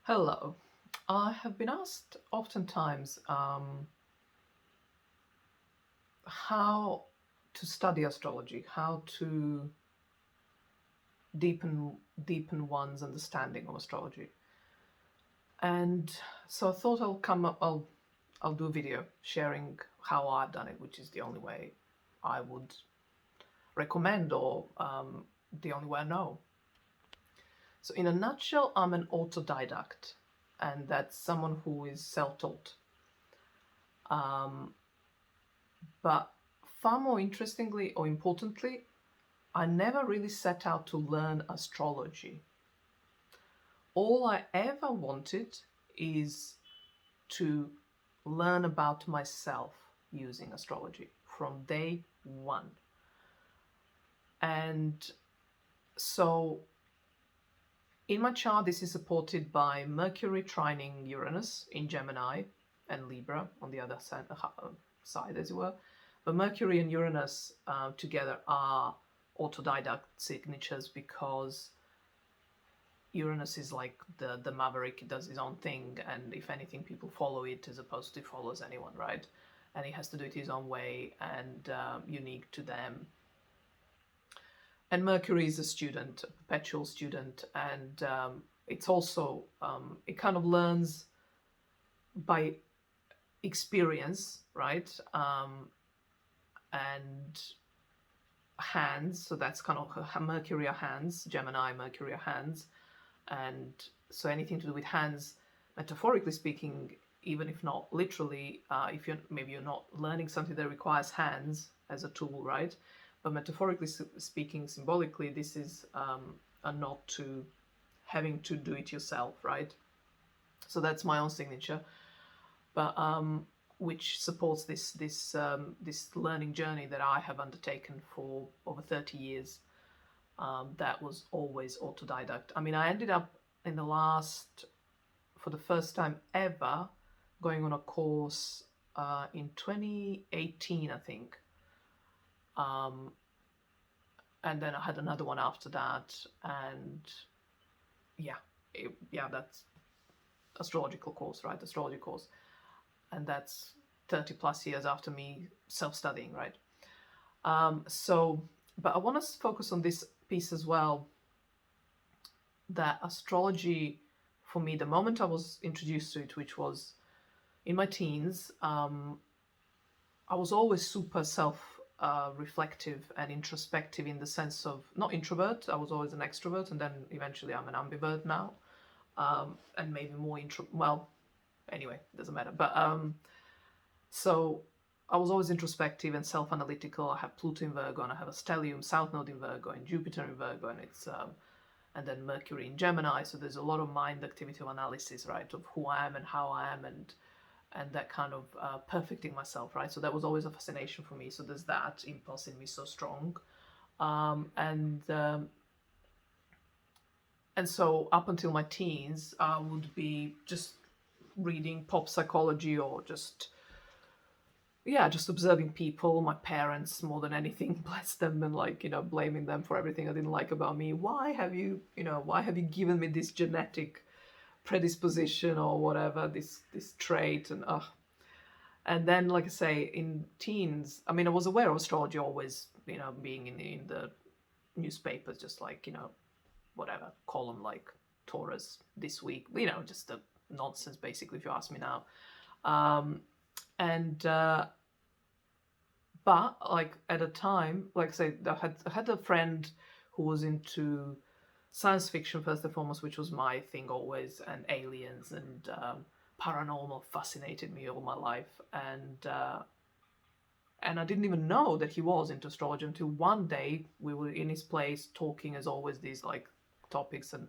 Hello. I have been asked oftentimes how to study astrology, how to deepen one's understanding of astrology, and so I thought I'll do a video sharing how I've done it, which is the only way I would recommend, or the only way I know. So, in a nutshell, I'm an autodidact, and that's someone who is self-taught. Um, But far more interestingly or importantly, I never really set out to learn astrology. All I ever wanted is to learn about myself using astrology from day one. And so in my chart, this is supported by Mercury trining Uranus in Gemini and Libra on the other side, as it were. But Mercury and Uranus together are autodidact signatures because Uranus is like the maverick. He does his own thing, and if anything, people follow it as opposed to follows anyone, right? And he has to do it his own way and unique to them. And Mercury is a student, a perpetual student, and it's also it kind of learns by experience, right? And hands, so that's kind of her Mercury are hands, Gemini, Mercury are hands, and so anything to do with hands, metaphorically speaking, even if not literally, if you're not learning something that requires hands as a tool, right? But metaphorically speaking, symbolically, this is a nod to having to do it yourself, right? So that's my own signature, but which supports this learning journey that I have undertaken for over 30 years. That was always autodidact. I mean, I ended up in for the first time ever, going on a course in 2018, I think. And then I had another one after that, and that's astrological course, right? Astrology course, and that's 30 plus years after me self-studying, right? But I want to focus on this piece as well. That astrology, for me, the moment I was introduced to it, which was in my teens, I was always super reflective and introspective in the sense of not introvert. I was always an extrovert, and then eventually I'm an ambivert now, and maybe more intro. Well, anyway, doesn't matter. But so I was always introspective and self-analytical. I have Pluto in Virgo, and I have a stellium South Node in Virgo, and Jupiter in Virgo, and it's and then Mercury in Gemini. So there's a lot of mind activity of analysis, right, of who I am and how I am, and that kind of perfecting myself, right? So that was always a fascination for me. So there's that impulse in me so strong, and so up until my teens, I would be just reading pop psychology or just observing people, my parents more than anything, bless them, and blaming them for everything I didn't like about me. Why have you given me this genetic predisposition or whatever, this trait, and then, like I say, in teens, I mean, I was aware of astrology always, being in the newspapers, just like, whatever column, like Taurus this week, just the nonsense, basically, if you ask me now. And but like at a time, like I say, I had a friend who was into science fiction first and foremost, which was my thing always, and aliens and paranormal fascinated me all my life, and I didn't even know that he was into astrology until one day we were in his place talking, as always, these like topics, and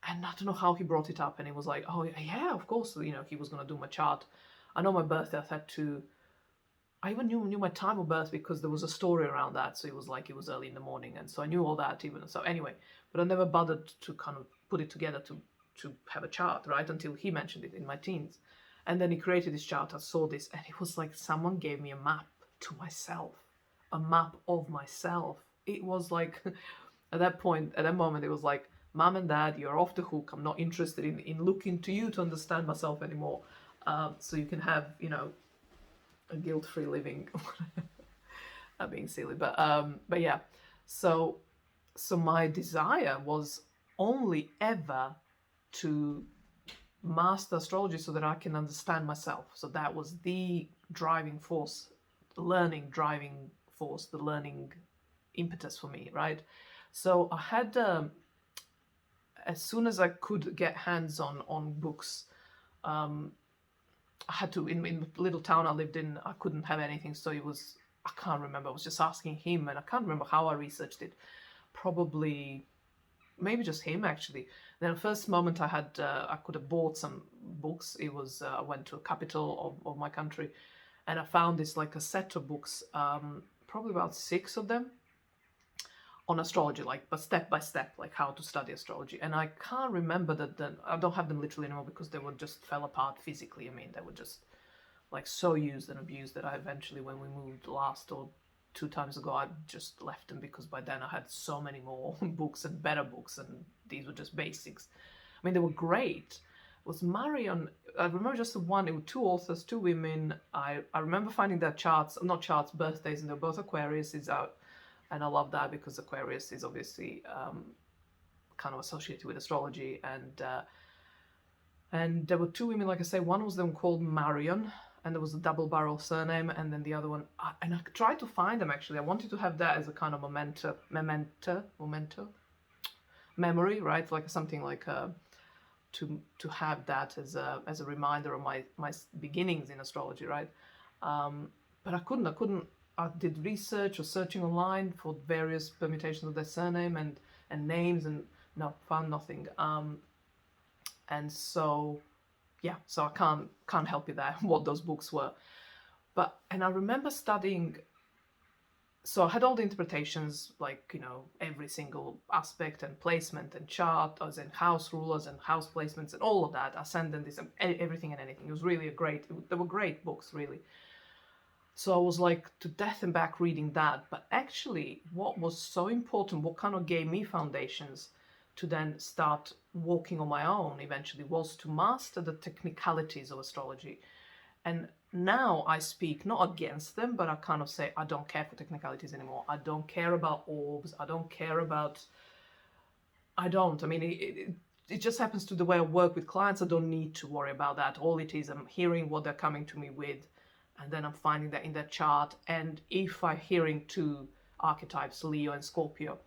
I don't know how he brought it up, and he was like, "Oh yeah, of course," he was gonna do my chart. I know my birthday. I even knew my time of birth because there was a story around that. So it was like it was early in the morning, and so I knew all that even. So anyway, but I never bothered to kind of put it together to have a chart, right? Until he mentioned it in my teens, and then he created this chart. I saw this, and it was like someone gave me a map to myself, a map of myself. It was like at that moment, it was like Mom and Dad, you're off the hook. I'm not interested in looking to you to understand myself anymore. So you can have, a guilt-free living. Not being silly, but yeah. So my desire was only ever to master astrology so that I can understand myself. So that was the driving force, the learning driving force, the learning impetus for me, right? So I had, as soon as I could get hands on books, I had to, in the little town I lived in, I couldn't have anything. So it was, I can't remember, I was just asking him, and I can't remember how I researched it. Probably, maybe just him actually. Then the first moment I had, I could have bought some books. It was, I went to a capital of my country, and I found this like a set of books, probably about 6 of them, on astrology, like, but step by step, like how to study astrology. And I can't remember that. I don't have them literally anymore because they were just fell apart physically. I mean, they were just like so used and abused that I eventually, when we moved last or 2 times ago, I just left them because by then I had so many more books and better books, and these were just basics. I mean, they were great. It was Marion. I remember just the one. It were 2 authors, 2 women. I remember finding their charts, not charts, birthdays, and they're both Aquarius. Is out. And I love that because Aquarius is obviously kind of associated with astrology. And there were 2 women, like I say. One was them called Marion, and there was a double barrel surname, and then the other one. And I tried to find them actually. I wanted to have that as a kind of memento, memory, right? Like something like to have that as a reminder of my beginnings in astrology, right? But I couldn't. I did research or searching online for various permutations of their surname and names, and no, found nothing. And so, yeah, so I can't help you there what those books were. And I remember studying. So I had all the interpretations, like, every single aspect and placement and chart, as in house rulers and house placements and all of that, ascendant, this, everything and anything. It was really they were great books, really. So I was like to death and back reading that. But actually, what was so important, what kind of gave me foundations to then start walking on my own eventually, was to master the technicalities of astrology. And now I speak not against them, but I kind of say I don't care for technicalities anymore. I don't care about orbs. I don't care about. I don't. I mean, it just happens to the way I work with clients. I don't need to worry about that. All it is, I'm hearing what they're coming to me with, and then I'm finding that in their chart. And if I'm hearing 2 archetypes, Leo and Scorpio,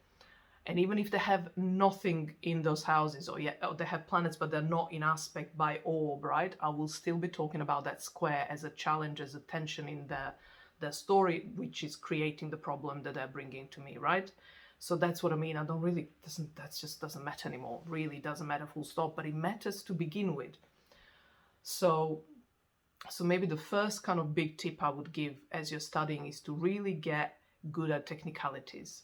and even if they have nothing in those houses, or they have planets, but they're not in aspect by orb, right? I will still be talking about that square as a challenge, as a tension in their story, which is creating the problem that they're bringing to me, right? So that's what I mean. That just doesn't matter anymore. Really doesn't matter, full stop, but it matters to begin with. So maybe the first kind of big tip I would give as you're studying is to really get good at technicalities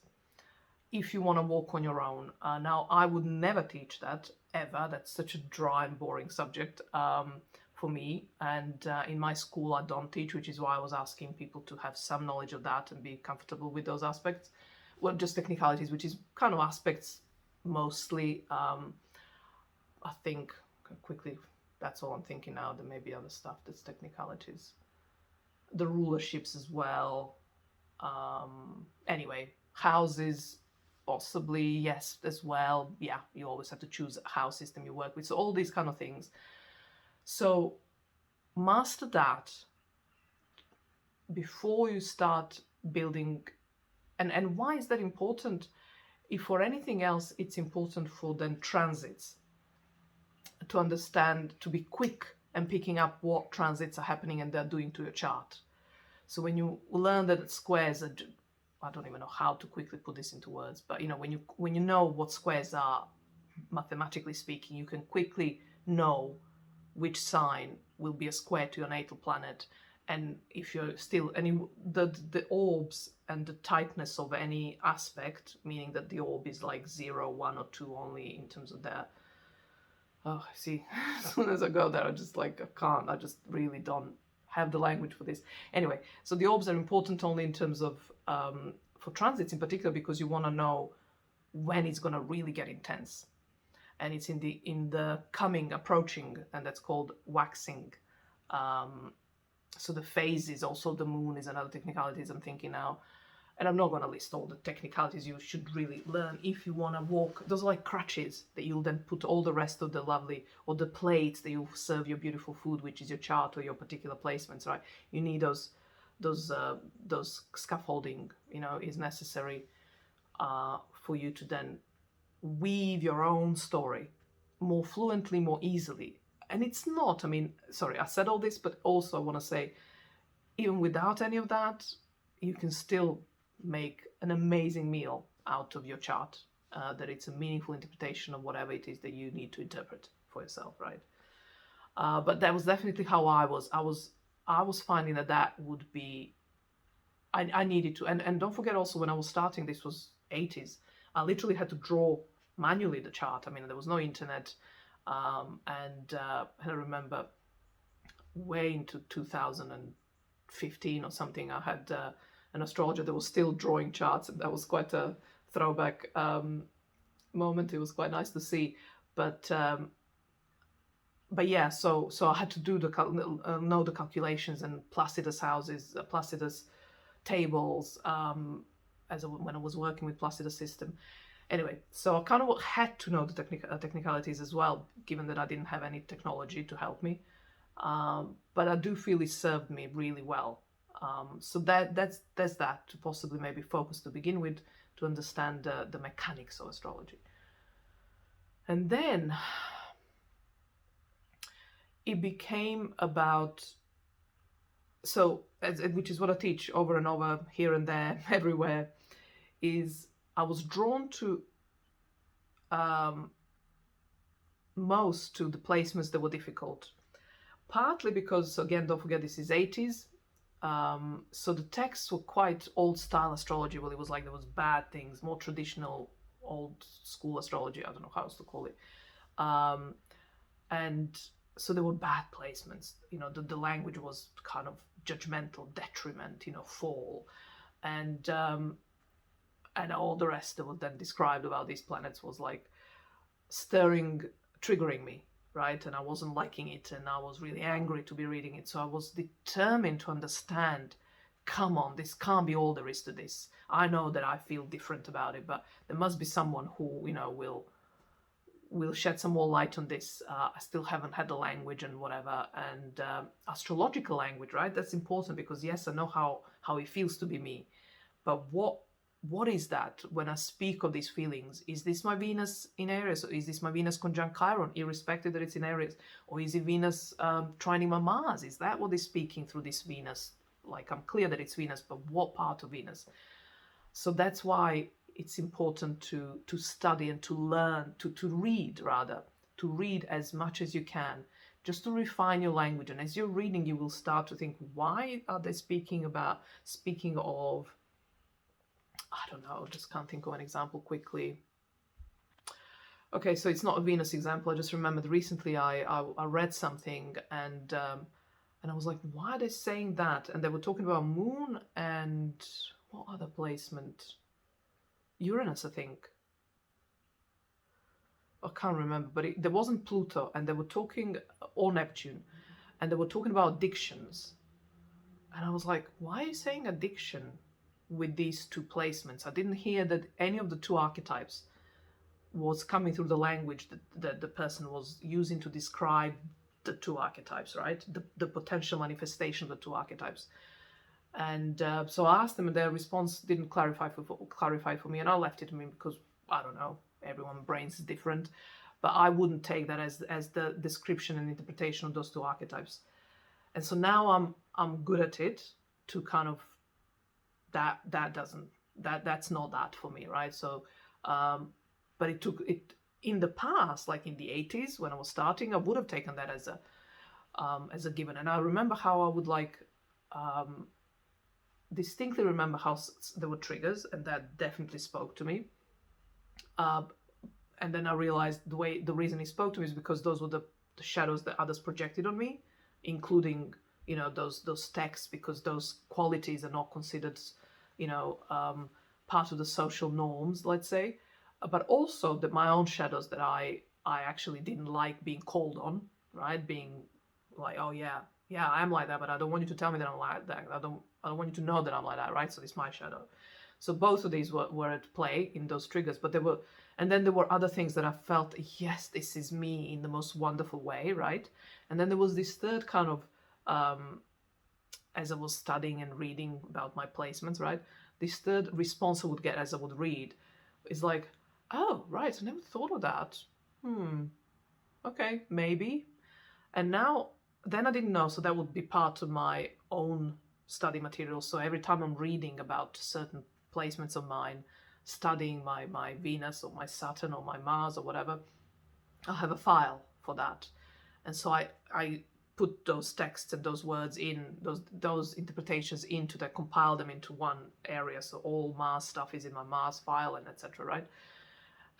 if you want to walk on your own. Now, I would never teach that, ever. That's such a dry and boring subject for me. And in my school, I don't teach, which is why I was asking people to have some knowledge of that and be comfortable with those aspects. Well, just technicalities, which is kind of aspects mostly. I think, quickly, that's all I'm thinking now. There may be other stuff that's technicalities. The rulerships as well. Anyway, houses, possibly, yes, as well. Yeah, you always have to choose a house system you work with. So all these kind of things. So master that before you start building. And why is that important? If for anything else, it's important for then transits. To understand, to be quick and picking up what transits are happening and they're doing to your chart. So when you learn that squares are, I don't even know how to quickly put this into words, but when you know what squares are, mathematically speaking, you can quickly know which sign will be a square to your natal planet. And if you're still the orbs and the tightness of any aspect, meaning that the orb is like 0, 1, or 2 only in terms of their. Oh, see, as soon as I go there, I just really don't have the language for this. Anyway, so the orbs are important only in terms of, for transits in particular, because you want to know when it's going to really get intense. and it's in the coming, approaching, and that's called waxing. So the phases, also the moon is another technicalities I'm thinking now. And I'm not going to list all the technicalities you should really learn if you want to walk. Those are like crutches that you'll then put all the rest of the lovely, or the plates that you serve your beautiful food, which is your chart or your particular placements, right? You need those scaffolding, is necessary for you to then weave your own story more fluently, more easily. And it's not, sorry, I said all this, but also I want to say, even without any of that, you can still make an amazing meal out of your chart, that it's a meaningful interpretation of whatever it is that you need to interpret for yourself, right? But that was definitely how I was finding that would be, I needed to, and don't forget also, when I was starting, this was 80s, I literally had to draw manually the chart. There was no internet, and I remember way into 2015 or something, I had an astrologer that was still drawing charts, and that was quite a throwback moment. It was quite nice to see, but yeah, so I had to do know the calculations and Placidus houses, Placidus tables, when I was working with Placidus system. Anyway, so I kind of had to know the technicalities as well, given that I didn't have any technology to help me. But I do feel it served me really well. So that's that, to possibly maybe focus to begin with, to understand the mechanics of astrology. And then it became about, which is what I teach over and over, here and there, everywhere, is I was drawn to most to the placements that were difficult. Partly because, again, don't forget, this is 80s. So the texts were quite old style astrology. Well, it was like there was bad things, more traditional, old school astrology. I don't know how else to call it. And so there were bad placements. The language was kind of judgmental, detriment, fall, and all the rest that was then described about these planets was like triggering me. Right, and I wasn't liking it, and I was really angry to be reading it. So I was determined to understand, come on, this can't be all there is to this. I know that I feel different about it, but there must be someone who, will shed some more light on this. I still haven't had the language and whatever, and astrological language, right? That's important, because yes, I know how it feels to be me, but what is that when I speak of these feelings? Is this my Venus in Aries, or is this my Venus conjunct Chiron, irrespective that it's in Aries? Or is it Venus trining my Mars? Is that what is speaking through this Venus? Like, I'm clear that it's Venus, but what part of Venus? So that's why it's important to study and to learn, to read as much as you can, just to refine your language. And as you're reading, you will start to think, why are they speaking of, I don't know, just can't think of an example quickly. Okay, so it's not a Venus example. I just remembered recently I read something, and I was like, why are they saying that? And they were talking about Moon and what other placement? Uranus, I think. I can't remember, but there wasn't Pluto, and they were talking, or Neptune, and they were talking about addictions. And I was like, why are you saying addiction with these two placements? I didn't hear that any of the two archetypes was coming through the language that the person was using to describe the two archetypes, right? The potential manifestation of the two archetypes. And so I asked them, and their response didn't clarify for me, and I left it to me because, I don't know, everyone's brains is different, but I wouldn't take that as the description and interpretation of those two archetypes. And so now I'm good at it, to kind of that's not that for me, right? So but it took it in the past, like in the 80s when I was starting, I would have taken that as a given. And I remember how I would distinctly remember how there were triggers, and that definitely spoke to me. And then I realized the reason it spoke to me is because those were the shadows that others projected on me, including those texts, because those qualities are not considered part of the social norms, let's say, but also my own shadows that I I actually didn't like being called on, right? Being like, oh yeah, I am like that, but I don't want you to tell me that I'm like that. I don't want you to know that I'm like that, right? So it's my shadow. So both of these were at play in those triggers, but and then there were other things that I felt, yes, this is me in the most wonderful way, right? And then there was this third kind of, as I was studying and reading about my placements, right? This third response I would get as I would read is like, oh, right, I never thought of that. Okay, maybe. And now, then I didn't know, so that would be part of my own study material. So every time I'm reading about certain placements of mine, studying my Venus or my Saturn or my Mars or whatever, I'll have a file for that. And so I put those texts and those words in, those interpretations into that, compile them into one area. So all Mars stuff is in my Mars file and etc., right?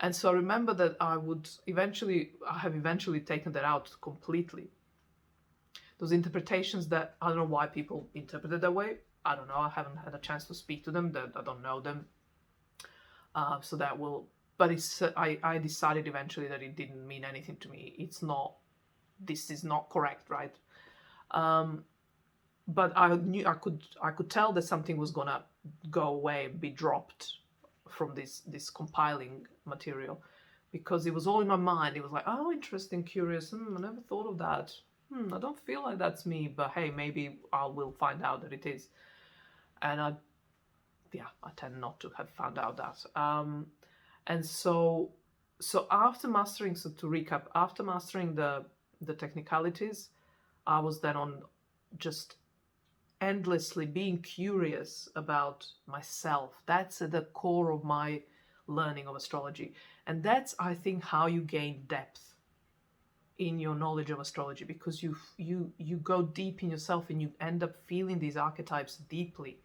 And so I remember that I have eventually taken that out completely. Those interpretations that I don't know why people interpret it that way. I don't know. I haven't had a chance to speak to them. I don't know them. So that will. But I decided eventually that it didn't mean anything to me. It's not. This is not correct, right? But I knew I could tell that something was gonna go away, be dropped from this compiling material, because it was all in my mind. It was like, oh, interesting, curious. I never thought of that. I don't feel like that's me, but hey, maybe I will find out that it is. And I tend not to have found out that. And so after mastering, so to recap, after mastering the technicalities, I was then on just endlessly being curious about myself. That's at the core of my learning of astrology. And that's, I think, how you gain depth in your knowledge of astrology, because you go deep in yourself and you end up feeling these archetypes deeply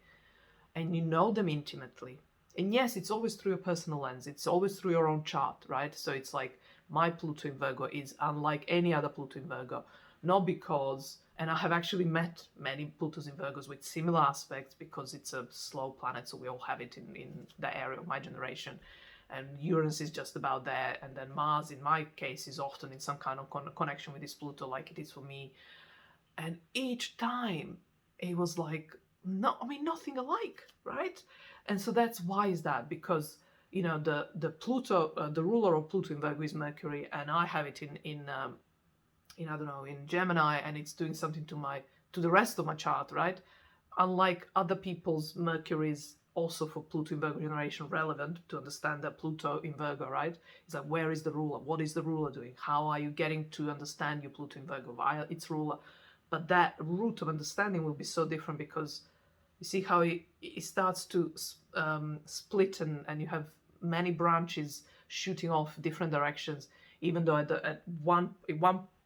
and you know them intimately. And yes, it's always through your personal lens. It's always through your own chart, right? So it's like my Pluto in Virgo is unlike any other Pluto in Virgo. Not because, and I have actually met many Plutos in Virgos with similar aspects, because it's a slow planet, so we all have it in the area of my generation. And Uranus is just about there, and then Mars, in my case, is often in some kind of connection with this Pluto, like it is for me. And each time, it was like, nothing alike, right? And so that's why is that, because the Pluto, the ruler of Pluto in Virgo is Mercury, and I have it in I don't know, in Gemini, and it's doing something to the rest of my chart, right? Unlike other people's Mercury's also for Pluto in Virgo generation relevant to understand that Pluto in Virgo, right? It's like, where is the ruler? What is the ruler doing? How are you getting to understand your Pluto in Virgo via its ruler? But that route of understanding will be so different, because you see how it starts to split, and you have many branches shooting off different directions, even though at one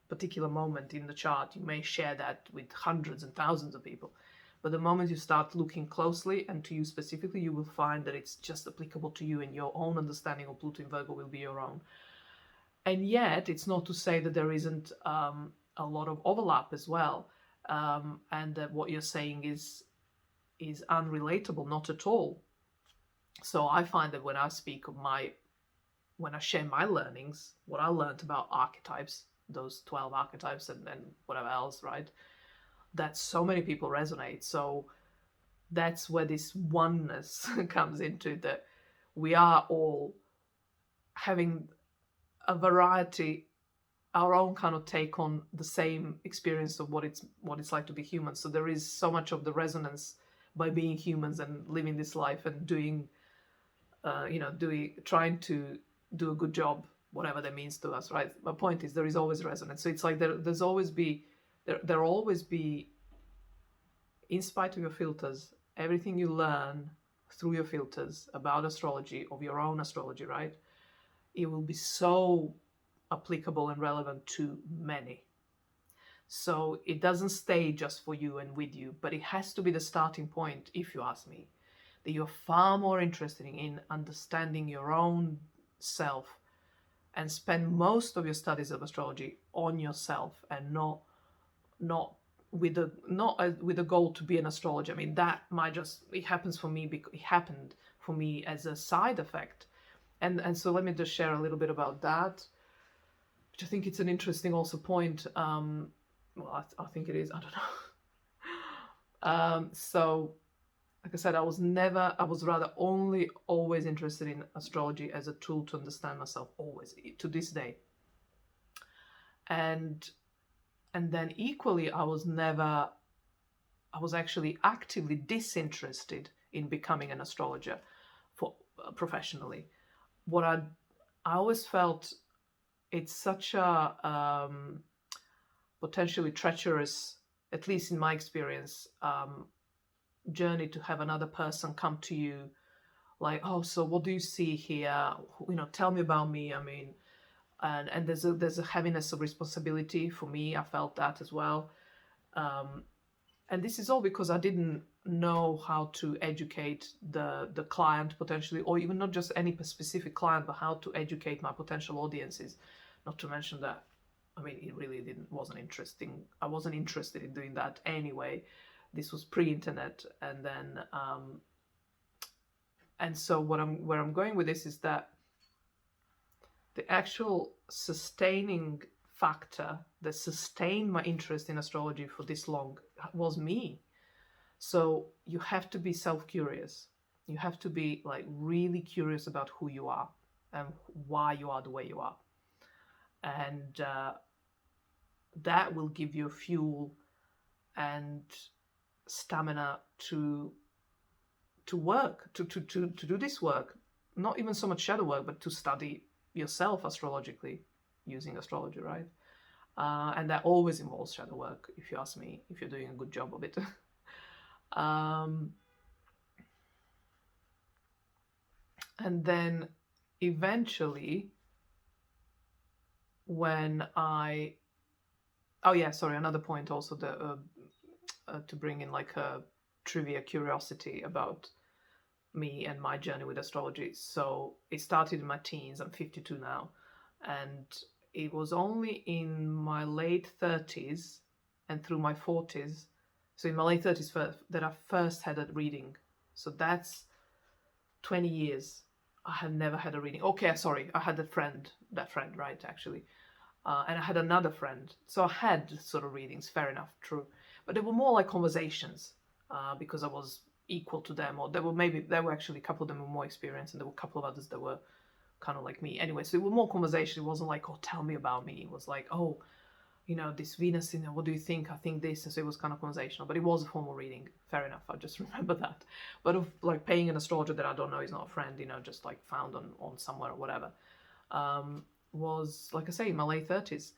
particular moment in the chart you may share that with hundreds and thousands of people. But the moment you start looking closely and to you specifically, you will find that it's just applicable to you, and your own understanding of Pluto in Virgo will be your own. And yet, it's not to say that there isn't a lot of overlap as well, and that what you're saying is unrelatable, not at all. So I find that when I speak of when I share my learnings, what I learned about archetypes, those 12 archetypes, and then whatever else, right? That so many people resonate. So that's where this oneness comes into, that we are all having a variety, our own kind of take on the same experience of what it's like to be human. So there is so much of the resonance by being humans and living this life and doing trying to do a good job, whatever that means to us, right? My point is, there is always resonance. So it's like there'll always be, in spite of your filters, everything you learn through your filters about astrology, of your own astrology, right? It will be so applicable and relevant to many. So it doesn't stay just for you and with you, but it has to be the starting point, if you ask me, that you're far more interested in understanding your own self and spend most of your studies of astrology on yourself, and not with a goal to be an astrologer. I mean, that might just, it happens for me because it happened for me as a side effect. And so let me just share a little bit about that. I think it's an interesting also point. Well, I think it is. I don't know. So, like I said, I was rather only always interested in astrology as a tool to understand myself, always, to this day. And then equally, I was actually actively disinterested in becoming an astrologer for professionally. What I always felt, it's such a potentially treacherous, at least in my experience, journey to have another person come to you like, oh, so what do you see here? Tell me about me. I mean, and there's a heaviness of responsibility for me. I felt that as well. And this is all because I didn't know how to educate the client potentially, or even not just any specific client, but how to educate my potential audiences. Not to mention that, I mean, it really wasn't interesting. I wasn't interested in doing that anyway. This was pre-internet, and then and so where I'm going with this is that the actual sustaining factor that sustained my interest in astrology for this long was me. So you have to be self-curious. You have to be like really curious about who you are and why you are the way you are. And that will give you fuel and stamina to work, to do this work. Not even so much shadow work, but to study yourself astrologically using astrology, right? And that always involves shadow work, if you ask me, if you're doing a good job of it. And then eventually, when another point also, to bring in like a trivia curiosity about me and my journey with astrology. So it started in my teens. I'm 52 now, and it was only in my late 30s and through my 40s. So in my late 30s that I first had a reading. So that's 20 years. I have never had a reading. Okay, sorry, I had that friend, right, actually. And I had another friend. So I had sort of readings, fair enough, true. But they were more like conversations, because I was equal to them, or there were actually a couple of them were more experienced, and there were a couple of others that were kind of like me. Anyway, so it was more conversation. It wasn't like, oh, tell me about me. It was like, oh, this Venus, what do you think? I think this. And so it was kind of conversational, but it was a formal reading. Fair enough. I just remember that. But of like paying an astrologer that I don't know is not a friend, just like found on somewhere or whatever, was, like I say, in my late 30s.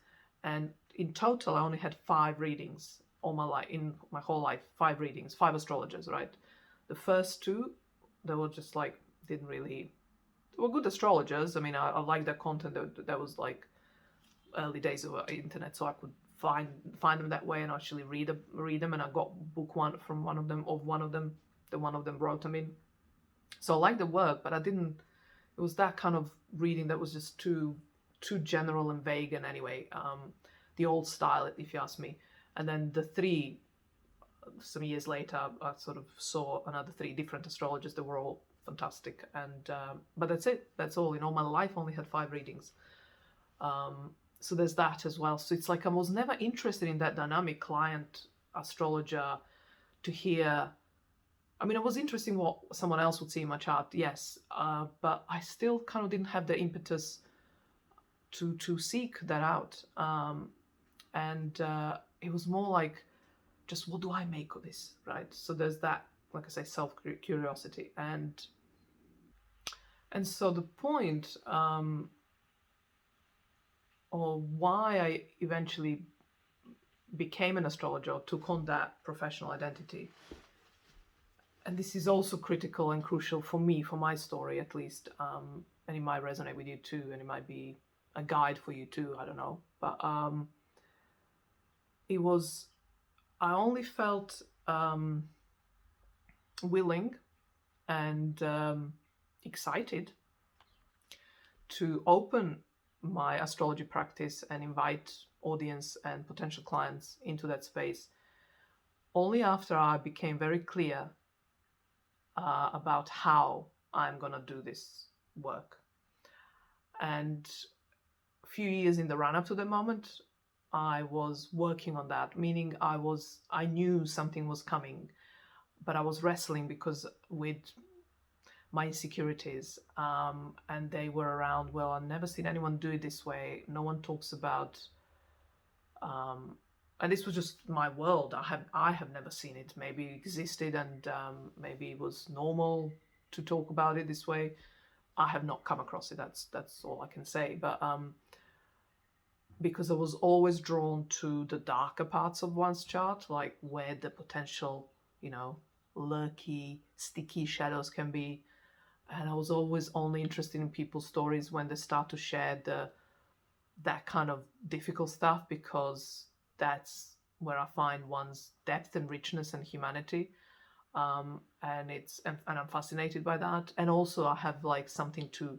And in total, I only had 5 readings all my life, in my whole life, 5 readings, 5 astrologers, right? The first 2, they were just like, they were good astrologers. I mean, I liked their content. That was like early days of internet, so I could find them that way and actually read them. And I got book one from one of them, that one of them wrote. I mean, so I liked the work, but I didn't. It was that kind of reading that was just too general and vague. And anyway, the old style, if you ask me. And then the 3, some years later, I sort of saw another 3 different astrologers that were all fantastic. And but that's it. That's all. In all my life, I only had 5 readings. So there's that as well. So it's like I was never interested in that dynamic client astrologer to hear. I mean, I was interested in what someone else would see in my chart, yes, but I still kind of didn't have the impetus to seek that out. And it was more like, just what do I make of this, right? So there's that, like I say, self-curiosity. And so the point, or why I eventually became an astrologer, or took on that professional identity, and this is also critical and crucial for me, for my story at least, and it might resonate with you too, and it might be a guide for you too, I don't know. But I only felt willing and excited to open my astrology practice and invite audience and potential clients into that space only after I became very clear about how I'm going to do this work. And few years in the run-up to the moment, I was working on that, meaning I knew something was coming, but I was wrestling because with my insecurities, and they were around. Well, I've never seen anyone do it this way. No one talks about, and this was just my world. I have never seen it. Maybe it existed, and maybe it was normal to talk about it this way. I have not come across it. That's all I can say. But because I was always drawn to the darker parts of one's chart, like where the potential, lurky, sticky shadows can be. And I was always only interested in people's stories when they start to share that kind of difficult stuff, because that's where I find one's depth and richness and humanity. And I'm fascinated by that. And also I have like something to,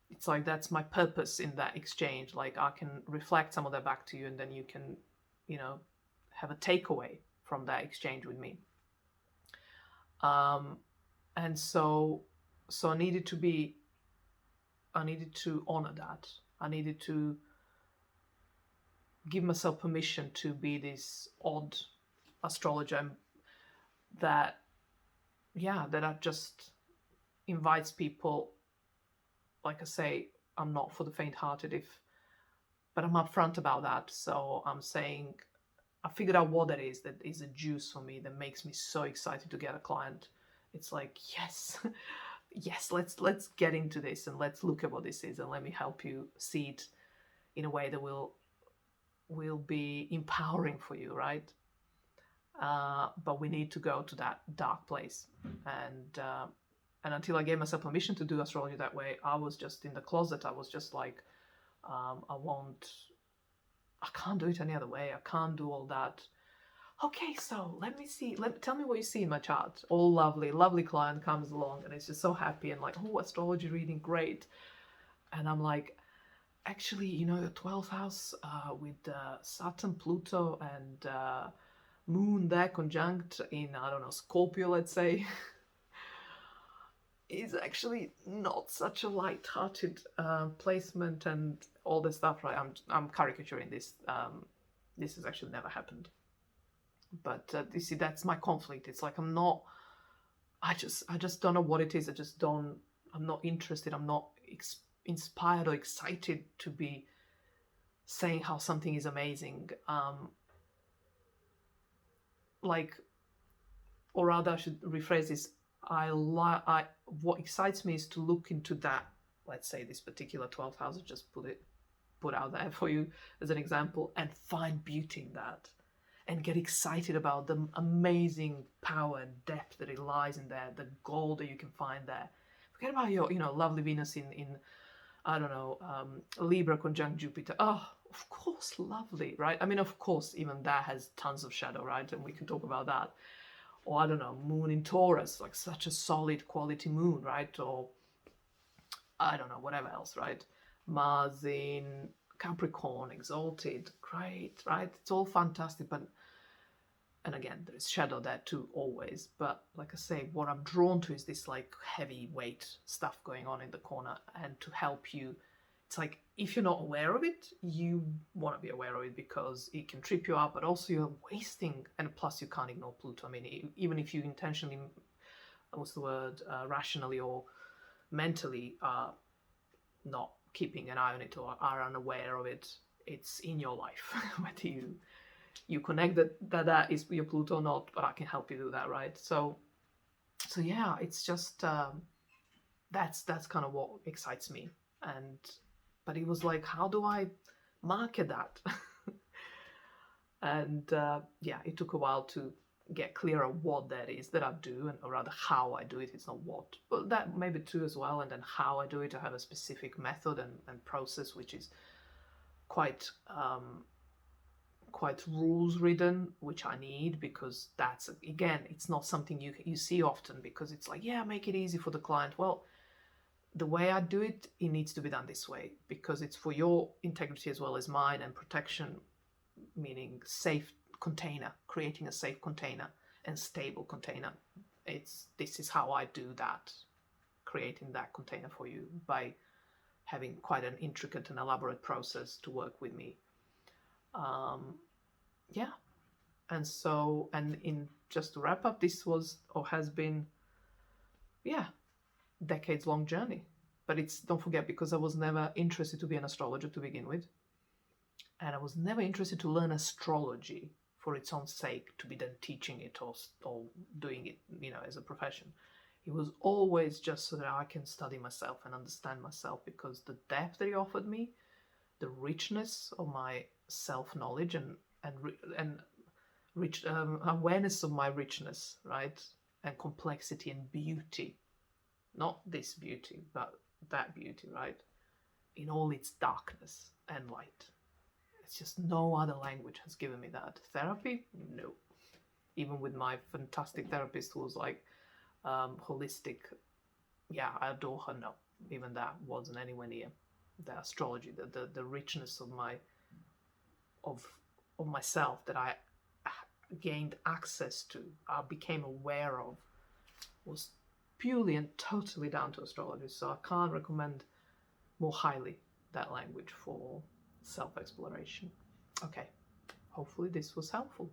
it's like that's my purpose in that exchange. Like I can reflect some of that back to you, and then you can, have a takeaway from that exchange with me. And so I needed to honor that. I needed to give myself permission to be this odd astrologer that just invites people. Like I say, I'm not for the faint-hearted, but I'm upfront about that. So I'm saying I figured out what that is a juice for me that makes me so excited to get a client. It's like, yes, yes, let's get into this and let's look at what this is, and let me help you see it in a way that will be empowering for you, right? But we need to go to that dark place, and until I gave myself permission to do astrology that way, I was just in the closet. I was just like, I can't do it any other way. I can't do all that. Okay, so let me see. Tell me what you see in my chart. All lovely client comes along and is just so happy and like, oh, astrology reading, great. And I'm like, actually, your 12th house with Saturn, Pluto, and Moon there conjunct in, I don't know, Scorpio, let's say, is actually not such a light-hearted placement and all this stuff, right? I'm caricaturing this. This has actually never happened. But you see, that's my conflict. It's like I just don't know what it is. I'm not interested. I'm not inspired or excited to be saying how something is amazing. Or rather, I should rephrase this. What excites me is to look into that, let's say this particular 12th house, I just put out there for you as an example, and find beauty in that, and get excited about the amazing power and depth that it lies in there, the gold that you can find there. Forget about your, lovely Venus in I don't know, Libra conjunct Jupiter. Oh, of course, lovely, right? I mean, of course, even that has tons of shadow, right? And we can talk about that. Or I don't know, Moon in Taurus, like such a solid quality moon, right? Or I don't know, whatever else, right? Mars in Capricorn, exalted, great, right? It's all fantastic, and again, there is shadow there too, always. But like I say, what I'm drawn to is this like heavyweight stuff going on in the corner, and to help you. It's like, if you're not aware of it, you want to be aware of it, because it can trip you up, but also you're wasting, and plus you can't ignore Pluto. I mean, even if you intentionally, rationally or mentally are not keeping an eye on it or are unaware of it, it's in your life, whether you connect that is your Pluto or not, but I can help you do that, right? So yeah, it's just, that's kind of what excites me. But it was like, how do I market that? And it took a while to get clear on what that is that I do, or rather how I do it. It's not what, but that maybe too as well. And then how I do it, I have a specific method and process, which is quite rules ridden, which I need, because that's, again, it's not something you see often, because it's like, yeah, make it easy for the client. Well, the way I do it, it needs to be done this way, because it's for your integrity as well as mine, and protection, meaning safe container, creating a safe container and stable container. This is how I do that, creating that container for you, by having quite an intricate and elaborate process to work with me. Yeah. And so, and in just to wrap up, this was or has been, yeah, decades long journey. But it's, don't forget, because I was never interested to be an astrologer to begin with. And I was never interested to learn astrology for its own sake, to be then teaching it or doing it, as a profession. It was always just so that I can study myself and understand myself, because the depth that he offered me, the richness of my self-knowledge and rich awareness of my richness, right? And complexity and beauty. Not this beauty, but that beauty, right? In all its darkness and light. It's just no other language has given me that. Therapy? No. Even with my fantastic therapist who was like holistic, yeah, I adore her. No, even that wasn't anywhere near the astrology, the richness of myself that I gained access to, I became aware of, was purely and totally down to astrology. So I can't recommend more highly that language for self-exploration. Okay, hopefully this was helpful.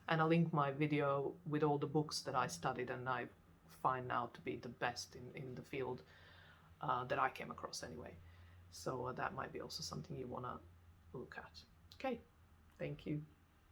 And I'll link my video with all the books that I studied and I find now to be the best in the field that I came across anyway. So that might be also something you want to look at. Okay, thank you.